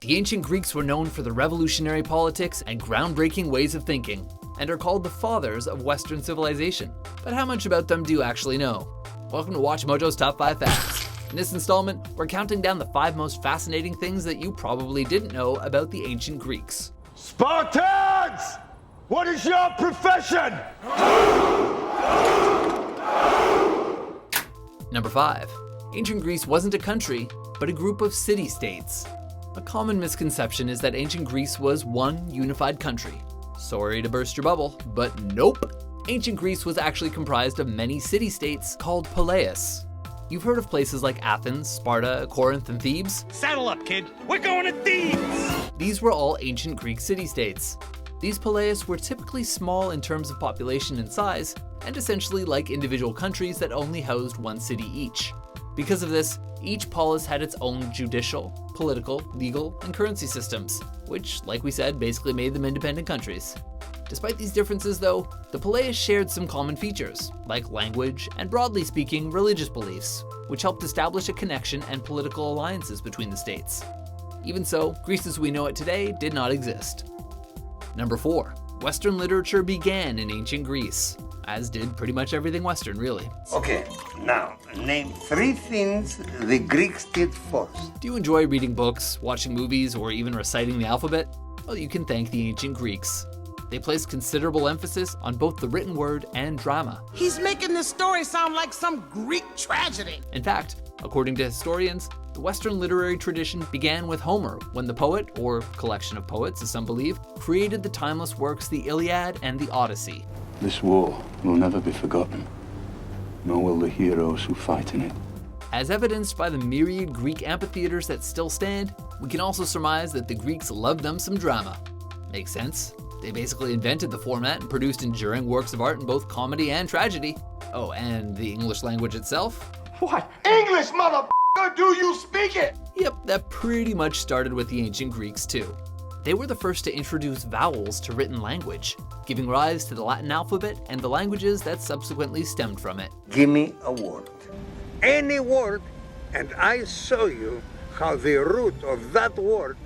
The ancient Greeks were known for their revolutionary politics and groundbreaking ways of thinking, and are called the fathers of Western civilization. But how much about them do you actually know? Welcome to WatchMojo's Top 5 Facts. In this installment, we're counting down the 5 most fascinating things that you probably didn't know about the ancient Greeks. Spartans! What is your profession? Number 5. Ancient Greece wasn't a country, but a group of city-states. A common misconception is that ancient Greece was one unified country. Sorry to burst your bubble, but nope. Ancient Greece was actually comprised of many city-states called poleis. You've heard of places like Athens, Sparta, Corinth, and Thebes? Saddle up, kid. We're going to Thebes! These were all ancient Greek city-states. These poleis were typically small in terms of population and size, and essentially like individual countries that only housed one city each. Because of this, each polis had its own judicial, political, legal, and currency systems, which, like we said, basically made them independent countries. Despite these differences though, the poleis shared some common features, like language and, broadly speaking, religious beliefs, which helped establish a connection and political alliances between the states. Even so, Greece as we know it today did not exist. Number 4. Western literature began in ancient Greece, as did pretty much everything Western, really. Okay, now, name 3 things the Greeks did first. Do you enjoy reading books, watching movies, or even reciting the alphabet? Well, you can thank the ancient Greeks. They placed considerable emphasis on both the written word and drama. He's making this story sound like some Greek tragedy. In fact, according to historians, the Western literary tradition began with Homer, when the poet, or collection of poets as some believe, created the timeless works the Iliad and the Odyssey. This war will never be forgotten, nor will the heroes who fight in it. As evidenced by the myriad Greek amphitheaters that still stand, we can also surmise that the Greeks loved them some drama. Makes sense. They basically invented the format and produced enduring works of art in both comedy and tragedy. Oh, and the English language itself? What? English, motherfucker, do you speak it? Yep, that pretty much started with the ancient Greeks too. They were the first to introduce vowels to written language, giving rise to the Latin alphabet and the languages that subsequently stemmed from it. Give me a word. Any word, and I show you how the root of that word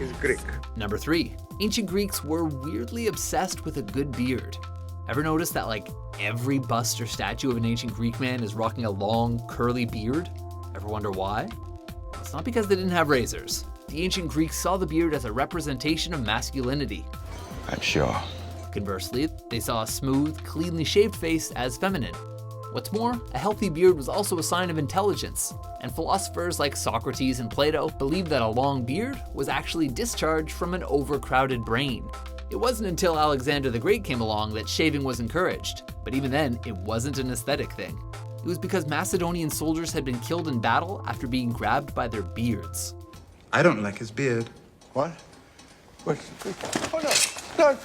is Greek. Number 3. Ancient Greeks were weirdly obsessed with a good beard. Ever notice that every bust or statue of an ancient Greek man is rocking a long, curly beard? Ever wonder why? Well, it's not because they didn't have razors. The ancient Greeks saw the beard as a representation of masculinity. I'm sure. Conversely, they saw a smooth, cleanly shaved face as feminine. What's more, a healthy beard was also a sign of intelligence, and philosophers like Socrates and Plato believed that a long beard was actually discharge from an overcrowded brain. It wasn't until Alexander the Great came along that shaving was encouraged, but even then, it wasn't an aesthetic thing. It was because Macedonian soldiers had been killed in battle after being grabbed by their beards. I don't like his beard. What? Wait. Oh,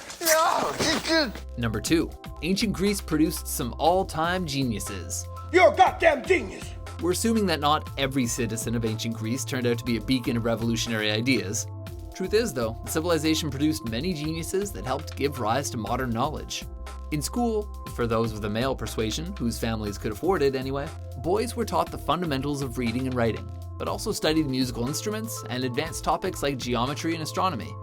no. Number 2. Ancient Greece produced some all-time geniuses. You're a goddamn genius. We're assuming that not every citizen of ancient Greece turned out to be a beacon of revolutionary ideas. Truth is, though, the civilization produced many geniuses that helped give rise to modern knowledge. In school, for those of the male persuasion, whose families could afford it anyway, boys were taught the fundamentals of reading and writing, but also studied musical instruments and advanced topics like geometry and astronomy.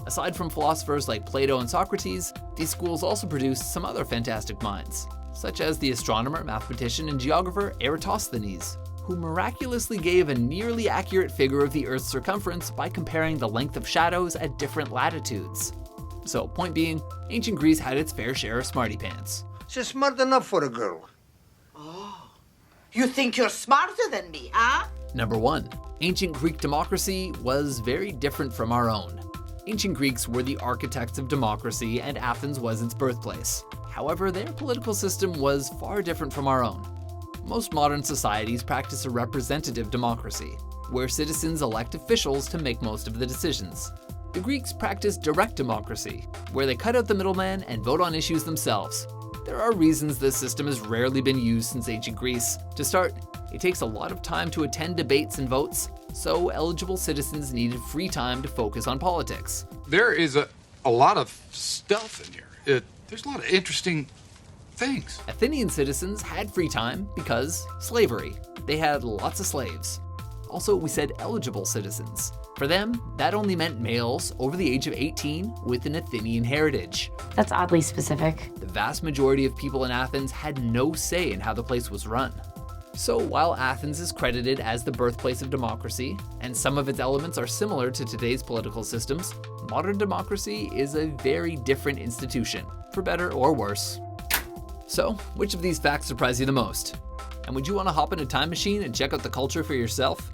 Aside from philosophers like Plato and Socrates, these schools also produced some other fantastic minds, such as the astronomer, mathematician, and geographer Eratosthenes, who miraculously gave a nearly accurate figure of the Earth's circumference by comparing the length of shadows at different latitudes. So, point being, ancient Greece had its fair share of smarty pants. She's smart enough for a girl. Oh, you think you're smarter than me, huh? Number 1. Ancient Greek democracy was very different from our own. Ancient Greeks were the architects of democracy, and Athens was its birthplace. However, their political system was far different from our own. Most modern societies practice a representative democracy, where citizens elect officials to make most of the decisions. The Greeks practiced direct democracy, where they cut out the middleman and vote on issues themselves. There are reasons this system has rarely been used since ancient Greece. To start, it takes a lot of time to attend debates and votes, so eligible citizens needed free time to focus on politics. There is a lot of stuff in here. There's a lot of interesting things. Athenian citizens had free time because slavery. They had lots of slaves. Also, we said eligible citizens. For them, that only meant males over the age of 18 with an Athenian heritage. That's oddly specific. The vast majority of people in Athens had no say in how the place was run. So while Athens is credited as the birthplace of democracy, and some of its elements are similar to today's political systems, modern democracy is a very different institution, for better or worse. So, which of these facts surprised you the most? And would you want to hop in a time machine and check out the culture for yourself?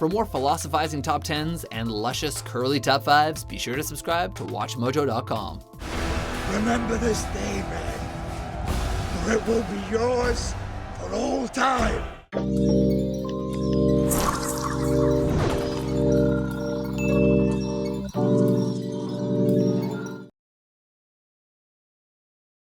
For more philosophizing top 10s and luscious curly top 5s, be sure to subscribe to WatchMojo.com. Remember this day, man, or it will be yours for all time.